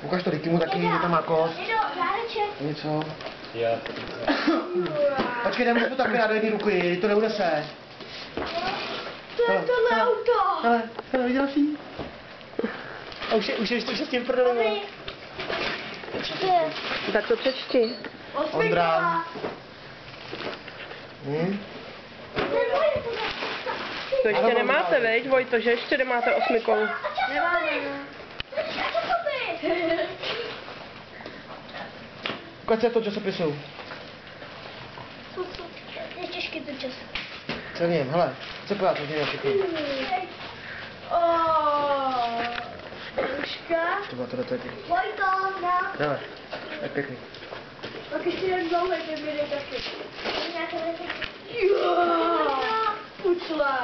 Ukaž to Rickymu taky, že tam má kost. Něco. Počkej, nemůžu to taky na jedné ruky, to neunese. To je tohle auto. Hele, viděl jsi? A už je s tím prdelem. Co to je? Tak to přečti. Ondra. To ještě nemáte, veď, Vojto, že ještě nemáte 8 kol. Nemáme. Ukaď se to časopisu. Je těžký ten čas. Co v něm, hele, co pojď, to změní všechno. Ruška. Tohle to je pěkný. Vojto, na. Hele, to je pěkný. Tak ještě jen dlouhé, ten bude taky. Jo, pucle.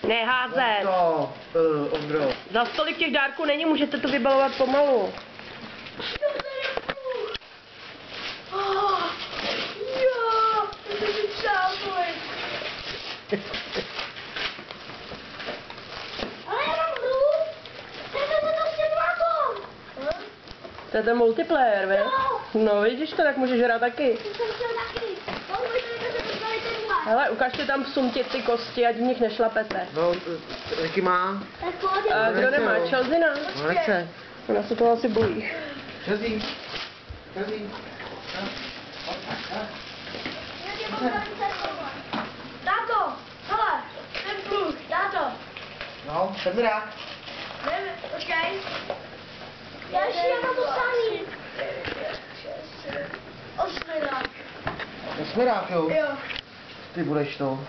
Neházet. To, Ondro. Za stolik těch dárků není, můžete to vybalovat pomalu. Jo, to je přátelé. Ale já mám hru. To s těplákom. To je ten multiplayer, vy? No vidíš to, tak můžeš hrát taky. Hele, ukažte tam sumtit ty kosti, ať v nich nešlapete. No, Ricky má. A kdo nemá? Chelsea? No, nechce. Ona se toho asi bojí. Chelsea. Táto, hele, ten pluh, táto. No, sedmrák. Nevím, počkej. Já ještě mám to samý. Osmrák. Osmrák, jo. Jo. Ty budeš to.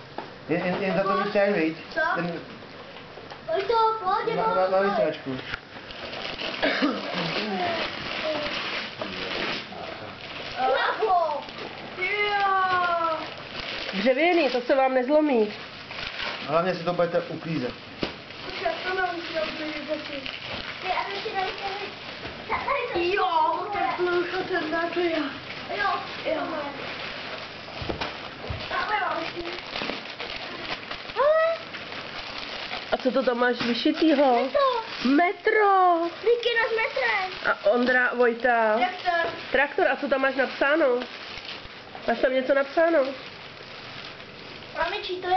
Jen za to víc viď? Co? Pojď to, pohodě, Na vysračku. Lapo. Jo. Dřevěný, to se vám nezlomí. Hlavně si to budete uklízet. Počkej, to nemusím uklízet taky. Jo, ten pluh a ten na to já. Jo, jo. A co to tam máš vyšitýho? Metro. Kino s metrem. A Ondra, Vojta. Traktor. Traktor, a co tam máš napsáno? Máš tam něco napsáno? Mami, čí to je?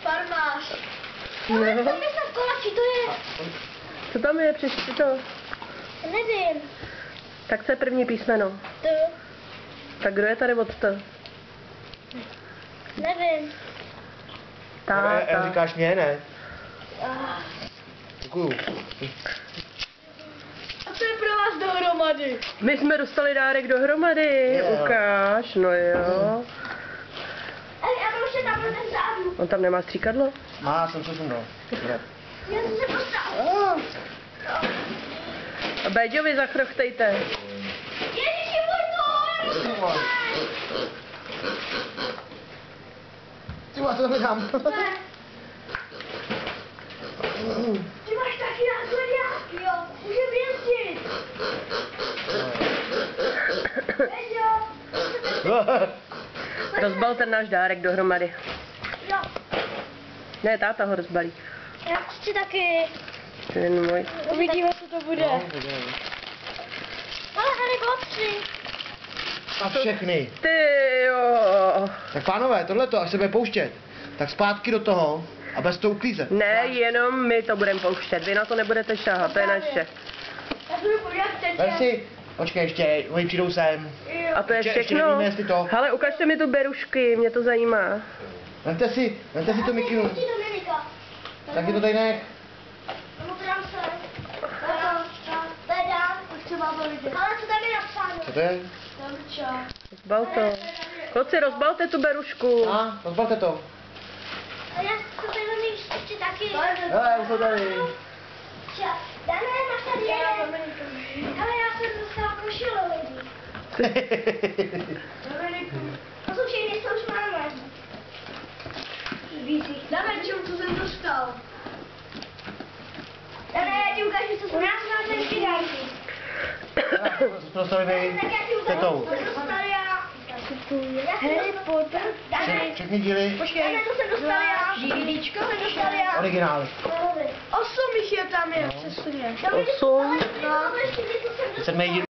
Farmář. No. Ale to mi se kola, čí to je? Co tam je, přečti to. Nevím. Tak co je první písmeno? To. Tak kdo je tady od to? Nevím. Táta. Říkáš mě, ne? Děkuju. A to je pro vás dohromady. My jsme dostali dárek dohromady. Jo. Ukáž, no jo. Já mám ještě tam ten zádu. On tam nemá stříkadlo? Má, jsem se sundal. Dobré. Já jsem se postavil. A Béďovi zachrochtejte. Ježiši, Vojto! Ty máš to tam dám. Ty máš taky nákladňák, jo. Můžeme jezdit. Veďo. Rozbal ten náš dárek dohromady. Jo. Ne, táta ho rozbalí. Já chci taky. Ten můj. Uvidíme, co to bude. No, Ale tady bylo 3. a všechny. Ty jo. Tak pánové, tohleto, až se bude pouštět, tak zpátky do toho a bez toho uklízet. Ne, jenom my to budeme pouštět. Vy na to nebudete šáhat, to je naše. Já budu podívat Vem teď. si, počkej ještě, oni přijdou sem. A to je Ještě všechno. nevíme, jestli to. Hele, ukažte mi tu berušky, mě to zajímá. Vemte si to mikinu. Dominika. Tak je to tady nech. No, podám se. To je dám, už třeba to vidět. Ale co tam je napsáno? Co to je? Dobrča. Rozbal to. Kluci, rozbalte tu berušku. A, rozbalte to. A já to tady mít ještě taky. Hele, už to tady. Dáme, máš tady jeden. Ale já jsem dostala košile lidi. To jsou všechny, co už máme. Dáme, co jsem dostal. Dáme, já ti ukážu, co jsem. U nás máte ještě dárky. Co jste dostali vy? Tak já ti ukážu, Tetou. co jsem dostal já. Harry Potter. Všechny díly, Počkej, to jsem dostal já. DVDčko jsem dostal já. originály. 8 jich je tam, je. je. 8. No, ještě něco jsem Chceme jít